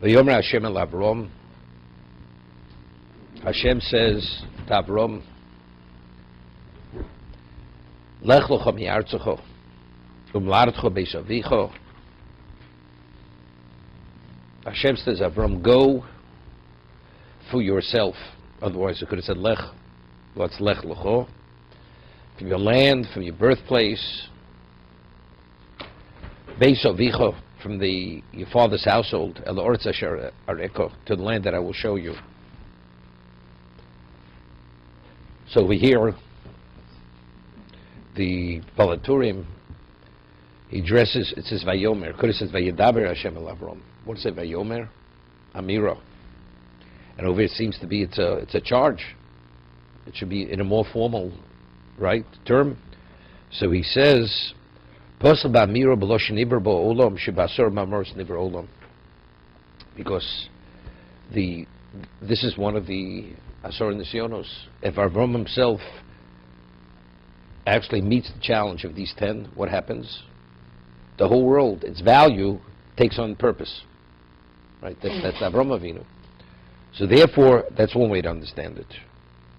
V'yomer Hashem el Avram. Hashem says to Avram, Lech Lecha mi'artzecho, u'mlaretcho beis avicho. Hashem says, Avram, go for yourself. Otherwise, it could have said Lech. What's Lech Lecha? From your land, from your birthplace. Beis avicho, from your father's household. El Oretz Asher Areko, to the land that I will show you. So over here, the Balaturim, he addresses, it says Vayomer. Could have said Vayedaber Hashem el Avram. What does it say, Vayomer? Amira. And over here it seems to be, it's a charge. It should be in a more formal, right, term. So he says, Posel ba'amira b'lo sheniber bo olam shebasor ma'amros niber olam. Because this is one of the Asor Nisyonos. If Avram himself actually meets the challenge of these 10, what happens? The whole world, its value, takes on purpose. Right? That's Avram Avinu. So therefore, that's one way to understand it.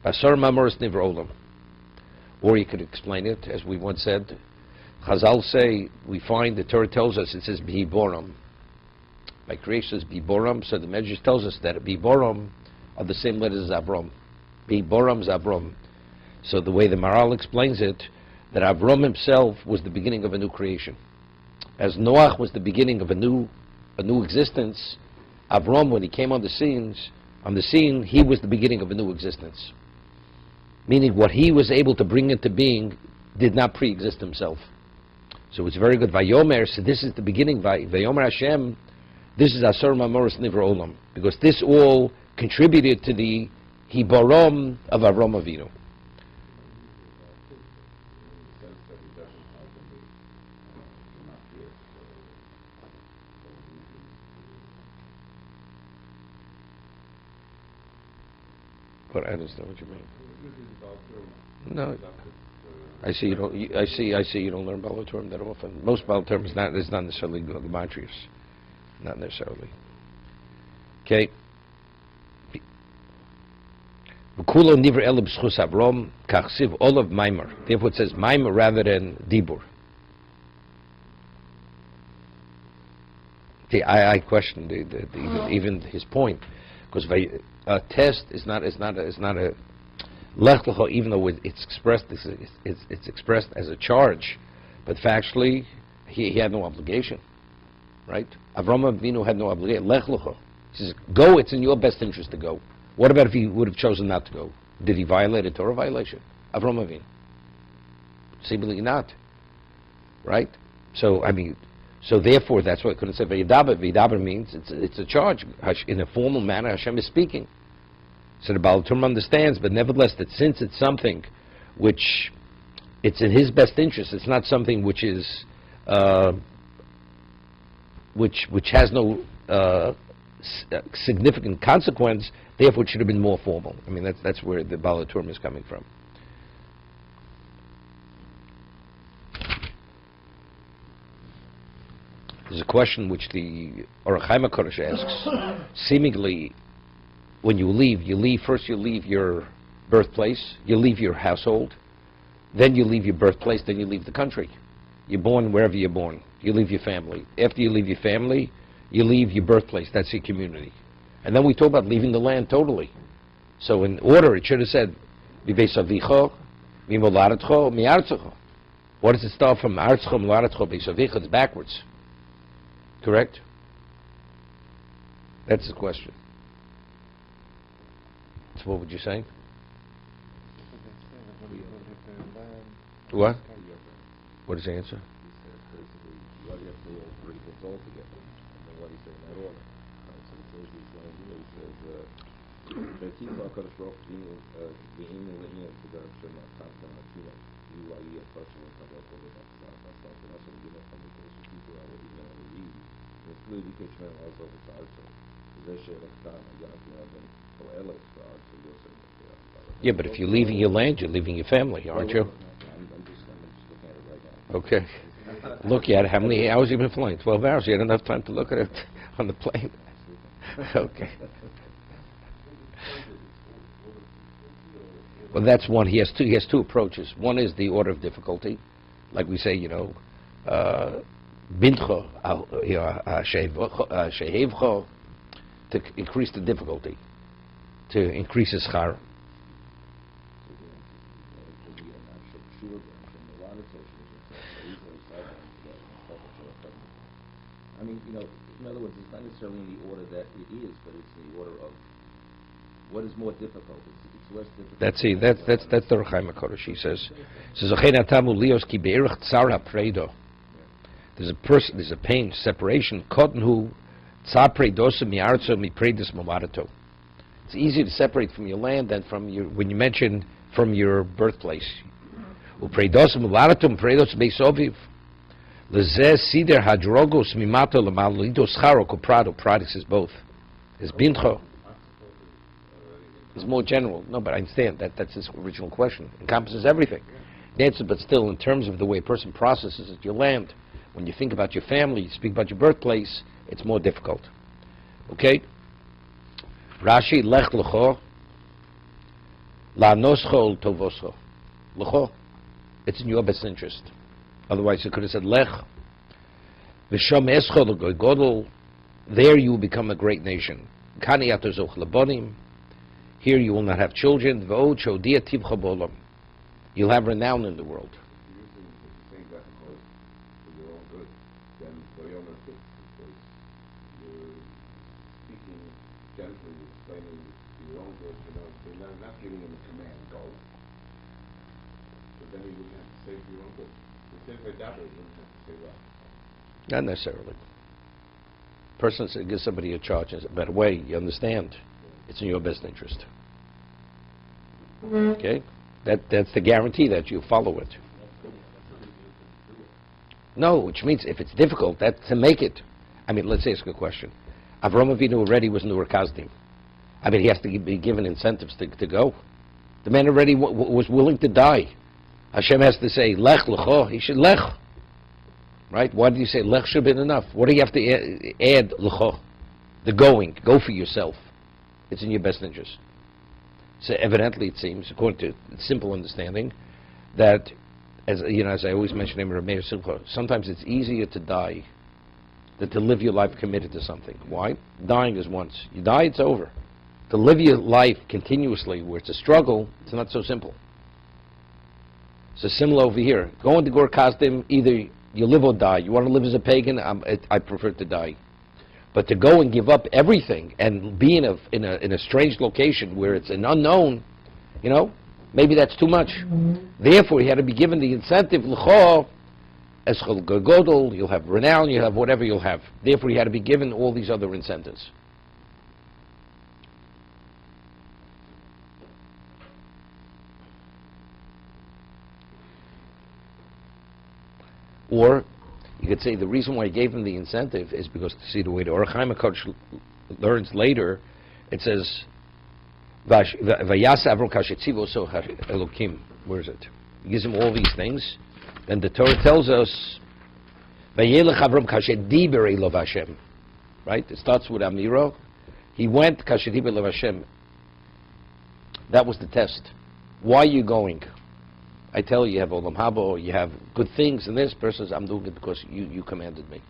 Basar Mamoros Niver Olam. Or you could explain it, as we once said, Chazal say, we find the Torah tells us, it says B'hi Boram. By creation says B'hi Boram, so the Medrash tells us that B'hi Boram are the same letters as Avram. B'hi Boram is Avram. So the way the Maral explains it, that Avram himself was the beginning of a new creation. As Noach was the beginning of a new existence, Avram, when he came on the scene, he was the beginning of a new existence. Meaning what he was able to bring into being did not pre-exist himself. So it's very good. Vayomer, so this is the beginning. Vayomer Hashem, this is Asar Mamoros Niver Olam. Because this all contributed to the Hibarom of Avram Avinu. But I understand what you mean. No, I see you don't. I see you don't learn Balaturim that often. Most Balaturim is not necessarily gematrius, not necessarily. Okay. V'kulo nivra elu b'schus Avram kachsiv olav maimer. Therefore, it says maimer rather than dibur. See, I question even his point, because a test is not a Lech Lecha, even though it's expressed as a charge, but factually he had no obligation, right? Avram Avinu had no obligation. Lech Lecha, he says, go. It's in your best interest to go. What about if he would have chosen not to go? Did he violate a Torah violation? Avram Avinu, seemingly not, right? So so therefore that's why I couldn't say V'yidaber. V'yidaber means it's a charge in a formal manner. Hashem is speaking. So the Baal Turim understands, but nevertheless, that since it's something which it's in his best interest, it's not something which is which has no significant consequence. Therefore, it should have been more formal. I mean, that's where the Baal Turim is coming from. There's a question which the Orach Chaim HaKadosh asks. Seemingly, when you leave your birthplace, you leave your household, then you leave your birthplace, then you leave the country. You're born wherever you're born. You leave your family. After you leave your family, you leave your birthplace. That's your community. And then we talk about leaving the land totally. So in order, it should have said, B'beis avicho, mimolaretcho, mi'artzecho. What does it start from? Artzecho, molaretcho, beis avicho. It's backwards. Correct? That's the question. So what would you say? What? What is the answer? Yeah, but if you're leaving your land, you're leaving your family, aren't you? Okay. Look at it. How many hours you've been flying? 12 hours. You had enough time to look at it on the plane. Okay. Well, that's one. He has two approaches. One is the order of difficulty, like we say, bintcho, shehevcho, to increase the difficulty, to increase his schar. I mean, in other words, it's not necessarily in the order that it is, but it's the order of what is more difficult. It's less difficult. That's the Rechaim HaKodesh. He says, there's a pain, separation. It's easy to separate from your land than when you mention from your birthplace. Prado is both. Is bincho. It's more general. No, but I understand that's his original question. Encompasses everything. The answer, but still, in terms of the way a person processes it, your land, when you think about your family, you speak about your birthplace, it's more difficult. Okay? Rashi, Lech Lecha, La Noscho Tovoscho. Lecha, it's in your best interest. Otherwise, you could have said Lech. V'sham Escho L'Godol, there you will become a great nation. Kani Atozoch Labonim, here you will not have children. V'od Shodia Tivcha Bolam, you'll have renown in the world. Not necessarily. Person gives somebody a charge in a better way, you understand. It's in your best interest. Okay? That's the guarantee that you follow it. No, which means if it's difficult, that's to make it. I mean, let's ask a question. Avraham Avinu already was Nur Kazdim. I mean, he has to be given incentives to go. The man already was willing to die. Hashem has to say, Lech Lecha, he should Lech. Right? Why did you say Lech should have been enough? What do you have to add Lecha? The going. Go for yourself. It's in your best interest. So evidently it seems, according to simple understanding, that, as I always mention in Rameir Simcha, sometimes it's easier to die than to live your life committed to something. Why? Dying is once. You die, it's over. To live your life continuously, where it's a struggle, it's not so simple. So similar over here. Going to Gur Kasdim, either you live or die. You want to live as a pagan? I prefer to die. But to go and give up everything and be in a strange location where it's an unknown, maybe that's too much. Therefore, he had to be given the incentive. L'cho, eschol godol, you'll have renown, you'll have whatever you'll have. Therefore, he had to be given all these other incentives. Or you could say the reason why he gave him the incentive is because, to see the way the Orach Chaim HaKodesh learns later, it says, Vayas Avram kashetzivo so Elokim. Where is it? He gives him all these things. Then the Torah tells us, Vayelech Avram kashediber elov Hashem. Right? It starts with Amiro. He went kashediber elov Hashem. That was the test. Why are you going? I tell you have Olam Haba, you have good things, and this person says, I'm doing it because you commanded me.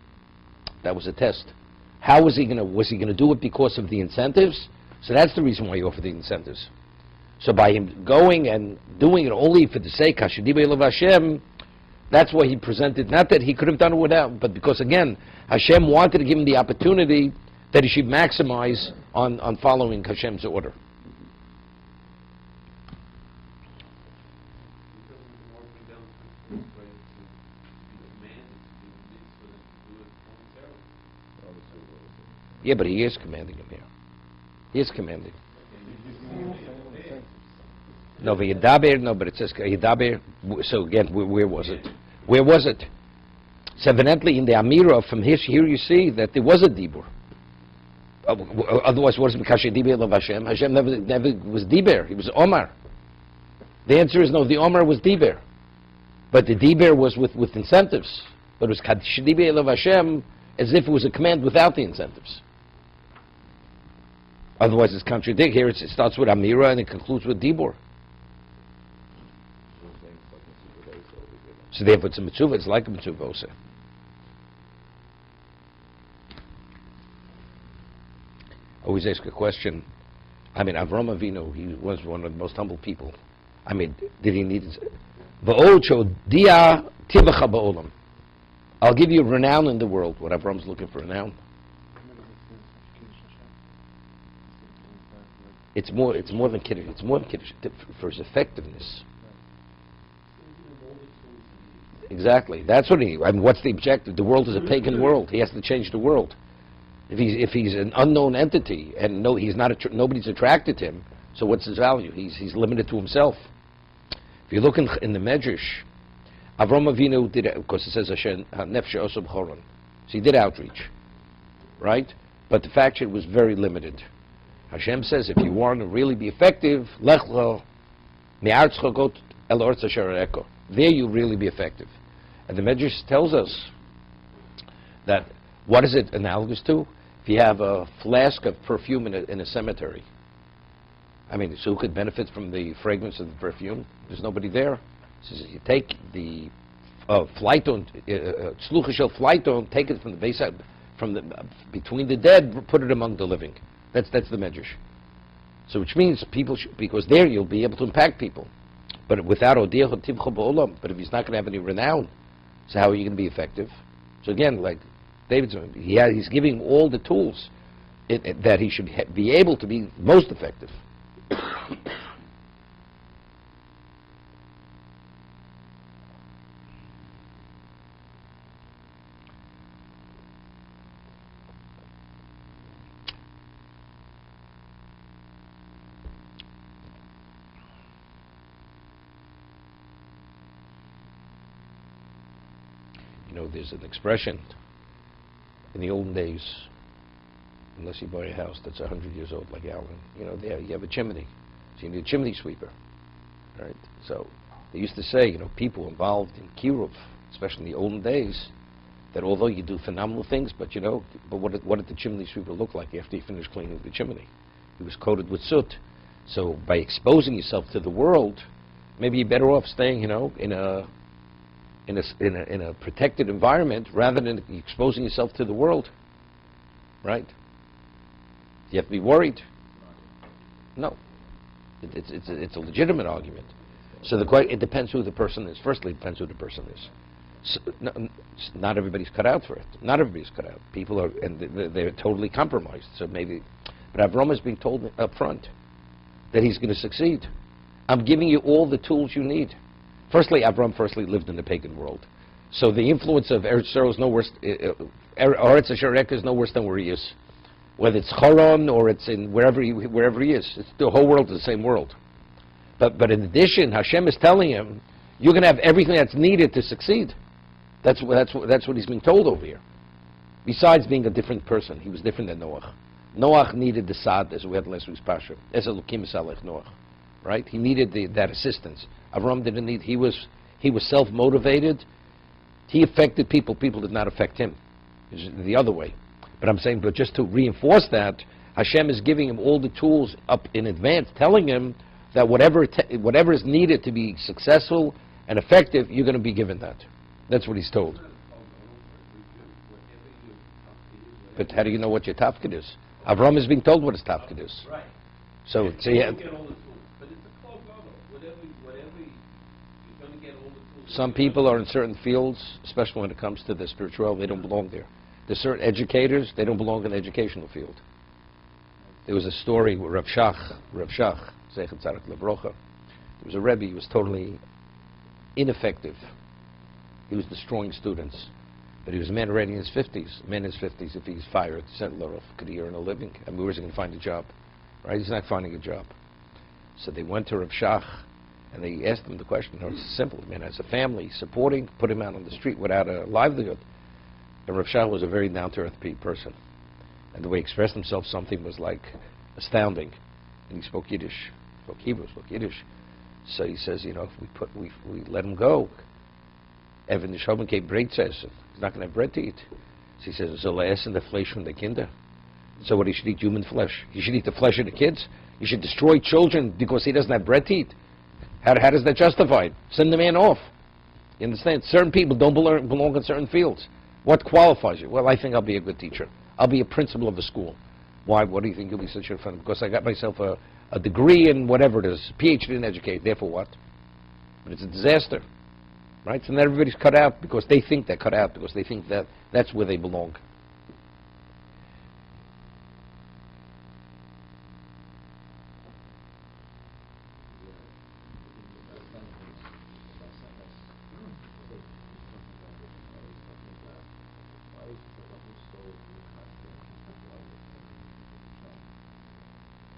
That was a test. How was he going to do it because of the incentives? So that's the reason why he offered the incentives. So by him going and doing it only for the sake, Hashediba Elav Hashem, that's why he presented, not that he could have done it without, but because again, Hashem wanted to give him the opportunity that he should maximize on following Hashem's order. Yeah, but he is commanding him here. He is commanding. No, but Yedaber, no, but it says Yedaber. So again, where was it? Where was it? So evidently in the Amira, from here you see that there was a Dibur. Otherwise, what is Mekashe Dibur of Hashem? Hashem never was Dibur. He was Omar. The answer is no, the Omar was Dibur. But the Dibur was with incentives. But it was Kashe Dibur of Hashem as if it was a command without the incentives. Otherwise, it's contradictory. Here it starts with Amira and it concludes with Dibur. So therefore, it's a mitzvah. It's like a mitzvah also. I always ask a question. I mean, Avram Avinu, he was one of the most humble people. I mean, did he need dia tivacha ba'olam? I'll give you renown in the world. What Avram's looking for renown. It's more than kiddush. It's more than kiddush for his effectiveness. Exactly. That's what he. I mean, what's the objective? The world is a pagan world. He has to change the world. If he's an unknown entity and he's not nobody's attracted to him, so what's his value? He's limited to himself. If you look in the Medrash, Avram Avinu did it because it says Hashem nefesh osab choron. So he did outreach, right? But the faction was very limited. Hashem says if you want to really be effective, Lech Lecha mi'aretzcha go el oretz asher areko. There you really be effective. And the Medrash tells us that what is it analogous to? If you have a flask of perfume in a cemetery, I mean, so who could benefit from the fragrance of the perfume? There's nobody there. So you take the flyton, sluchashel flyton, take it from the base, between the dead, put it among the living. That's the Medrash. So which means people because there you'll be able to impact people. But without odiyah tivcha ba'olam, but if he's not going to have any renown, so how are you going to be effective? So again, like David's, he's giving all the tools that he should be able to be most effective. You know, there's an expression in the olden days, unless you buy a house that's 100 years old like Alan, you know, there you have a chimney, so you need a chimney sweeper, right? So they used to say, you know, people involved in kiruv, especially in the olden days, that although you do phenomenal things, but you know, but what did the chimney sweeper look like after you finished cleaning the chimney? He was coated with soot. So by exposing yourself to the world, maybe you're better off staying, you know, in a protected environment rather than exposing yourself to the world, right? You have to be worried. No, it's a legitimate argument. So it depends who the person is. Firstly, it depends who the person is. So, not everybody's cut out for it. Not everybody's cut out. People are, and they're totally compromised. So maybe, but Avram is being told up front that he's going to succeed. I'm giving you all the tools you need. Firstly, Avram lived in the pagan world. So the influence of Eretz Yisrael is no worse, Eretz Asher Areko is no worse than where he is. Whether it's Choron or it's in wherever he is. The whole world is the same world. But in addition, Hashem is telling him, you're going to have everything that's needed to succeed. That's what he's being told over here. Besides being a different person, he was different than Noach. Noach needed the Sad, as we had last week's Pasha. As a Lukim Salech Noach. Right? He needed that assistance. Avram didn't need. He was self-motivated. He affected people. People did not affect him. It was the other way. But I'm saying, but just to reinforce that, Hashem is giving him all the tools up in advance, telling him that whatever is needed to be successful and effective, you're going to be given that. That's what he's told. But how do you know what your tafkid is? Avram is being told what his tafkid is. Right. So yeah. Some people are in certain fields, especially when it comes to the spiritual, they don't belong there. There's certain educators, they don't belong in the educational field. There was a story where Rav Shach, Zeichet Tzarak Lebrocha, there was a Rebbe, he was totally ineffective. He was destroying students. But he was a man already in his 50s. A man in his 50s, if he's fired, sent let off, could he earn a living? I mean, where's he going to find a job? Right? He's not finding a job. So they went to Rav Shach, and they asked him the question. No, it's simple. Man has a family, supporting, put him out on the street without a livelihood. And Rav Shach was a very down-to-earth person. And the way he expressed himself, something was like astounding. And he spoke Yiddish, spoke Hebrew, spoke Yiddish. So he says, you know, if we let him go, Evan Nishoben came bread says, he's not going to have bread to eat. So he says, soll essen the Fleisch von der Kinder? So what, he should eat human flesh? He should eat the flesh of the kids? He should destroy children because he doesn't have bread to eat? How does that justify it? Send the man off. You understand? Certain people don't belong in certain fields. What qualifies you? Well, I think I'll be a good teacher. I'll be a principal of a school. Why? What do you think you'll be such a friend? Because I got myself a degree in whatever it is, PhD in education. Therefore what? But it's a disaster. Right? So then everybody's cut out because they think they're cut out, because they think that that's where they belong.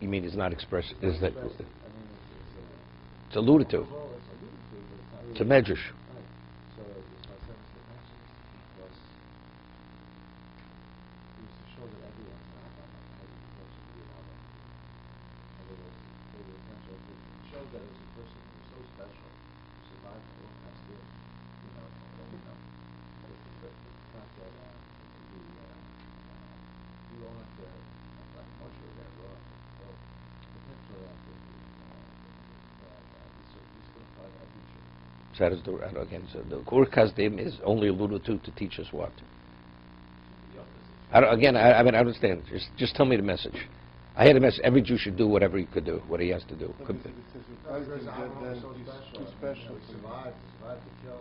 You mean it's not expressed? Is that it's alluded to? It's a medrash. So that is again, so the Kur Kasdim is only alluded to teach us what? I mean, I understand. Just tell me the message. I had a message. Every Jew should do whatever he could do, what he has to do. Because Abraham was so special, he survived the kill,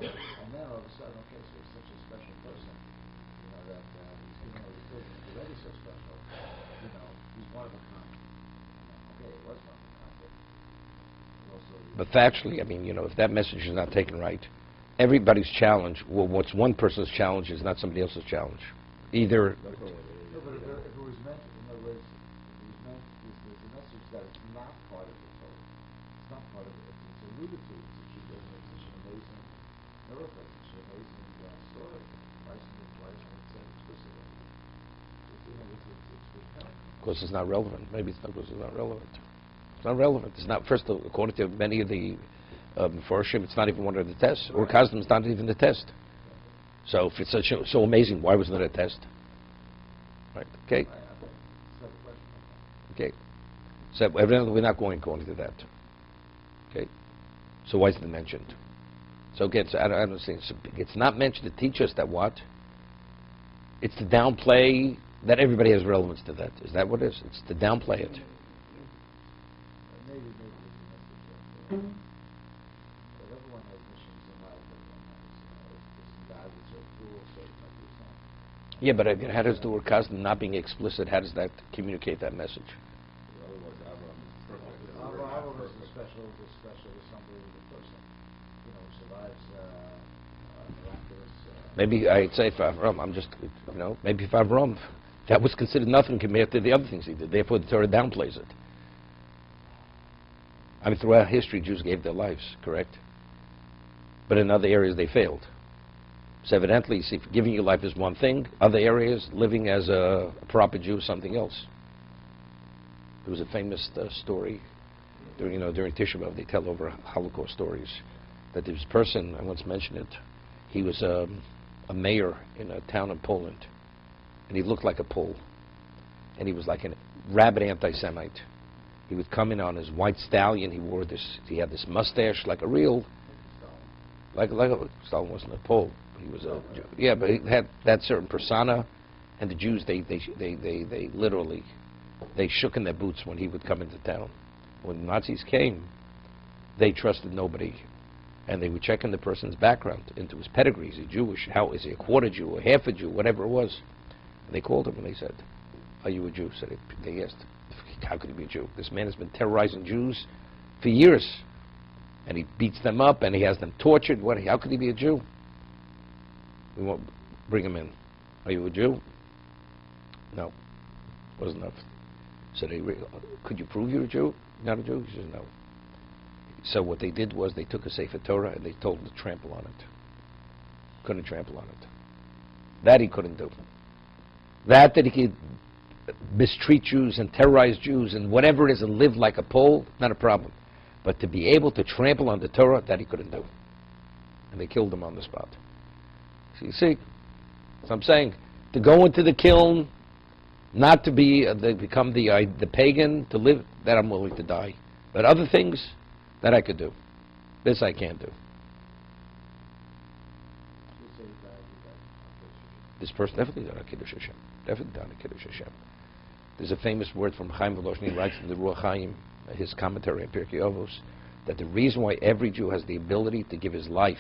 and then all of a sudden, okay, so he's such a special person, that he's given all the children, he's already so special, he's one of a kind. Okay, he was one of a kind, but also... But factually, I mean, if that message is not taken right, everybody's challenge, well, what's one person's challenge is not somebody else's challenge. Either... No, but if it was meant, in other words, if it was meant, there's a message that it's not part of the Torah. It's not part of it. It's alluded to. It's such an amazing miracle. It's such an amazing story. Twice and it's said explicitly. It's repellent. Of course, it's not relevant. Maybe it's not because it's not relevant. It's not relevant. It's not, first, according to many of the Mefarshim, it's not even one of the tests. Or Kazdim is not even the test. So if it's so amazing, why wasn't it a test? Right, okay? Okay. So evidently we're not going according to that. Okay? So why isn't it mentioned? So again, I don't understand. So it's not mentioned to teach us that what? It's to downplay that everybody has relevance to that. Is that what it is? It's to downplay it. Maybe it's a message. But everyone has missions in life. Everyone has, it's so cruel, so it's like it's not. Yeah, but again, how does the word Kazdim not being explicit, how does that communicate that message? Abraham is special is unbelievable person. Who survives miraculous... Maybe I'd say for Avram, maybe for Avram, that was considered nothing compared to the other things he did. Therefore, the Torah downplays it. I mean, throughout history, Jews gave their lives, correct? But in other areas, they failed. So evidently, you see, giving your life is one thing. Other areas, living as a proper Jew is something else. There was a famous story during Tisha B'Av. They tell over Holocaust stories that there was a person, I once mentioned it, he was a mayor in a town in Poland, and he looked like a Pole, and he was like a rabid anti-Semite. He would come in on his white stallion. He had this mustache like a real, Stalin wasn't a Pole, but he was a Jew. Yeah, but he had that certain persona, and the Jews, they literally, they shook in their boots when he would come into town. When the Nazis came, they trusted nobody, and they would check in the person's background, into his pedigree. Is he Jewish? How is he a quarter Jew or half a Jew, whatever it was? And they called him and they said, "Are you a Jew?" So they asked, "How could he be a Jew? This man has been terrorizing Jews for years, and he beats them up and he has them tortured. How could he be a Jew? We won't bring him in. Are you a Jew?" No, wasn't enough. So could you prove you're a Jew? Not a Jew? He says no. So what they did was they took a Sefer Torah and they told him to trample on it. Couldn't trample on it. That he couldn't do. That he could mistreat Jews and terrorize Jews and whatever it is and live like a Pole, not a problem. But to be able to trample on the Torah, that he couldn't do. And they killed him on the spot. So you see, so I'm saying, to go into the kiln Not to be, become the pagan, to live, that I'm willing to die. But other things, that I could do. This I can't do. This person definitely done a Kiddush Hashem. Definitely done a Kiddush Hashem. There's a famous word from Chaim Volozhin. He writes in the Ruach Chaim, his commentary on Pirkei Avos, that the reason why every Jew has the ability to give his life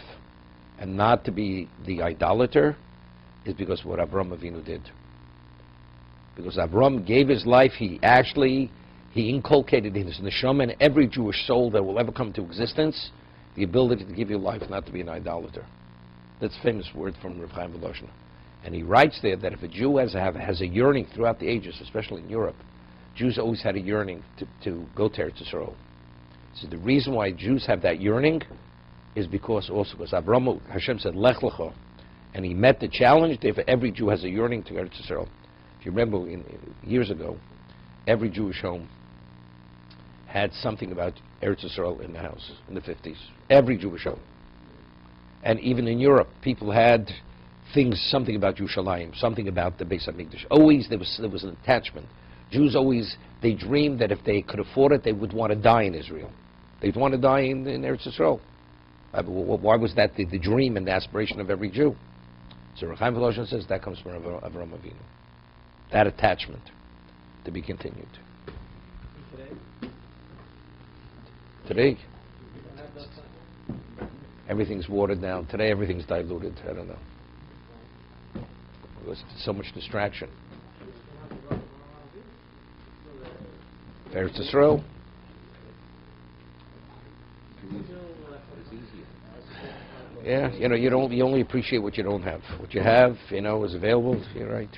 and not to be the idolater is because of what Avram Avinu did. Because Avram gave his life, he inculcated in his neshama and every Jewish soul that will ever come to existence the ability to give your life, not to be an idolater. That's a famous word from Rav Chaim Volozhin. And he writes there that if a Jew has a yearning throughout the ages, especially in Europe, Jews always had a yearning to go to Eretz Yisrael. So the reason why Jews have that yearning is because Abraham, Hashem said, Lech Lecha, and he met the challenge. Therefore, every Jew has a yearning to Eretz Yisrael. If you remember, years ago, every Jewish home had something about Eretz Yisrael in the house in the 50s. Every Jewish home. And even in Europe, people had things, something about Yerushalayim, something about the Beis HaMikdash. Always there was an attachment. Jews always, they dreamed that if they could afford it, they would want to die in Israel. They'd want to die in Eretz Yisrael. Why was that the dream and the aspiration of every Jew? So Rav Chaim Volozhin says that comes from Avraham Avinu. That attachment to be continued. Today, everything's watered down. Today, everything's diluted. I don't know. There's so much distraction. Eretz Yisrael. Yeah, you only appreciate what you don't have. What you have, is available. You're right.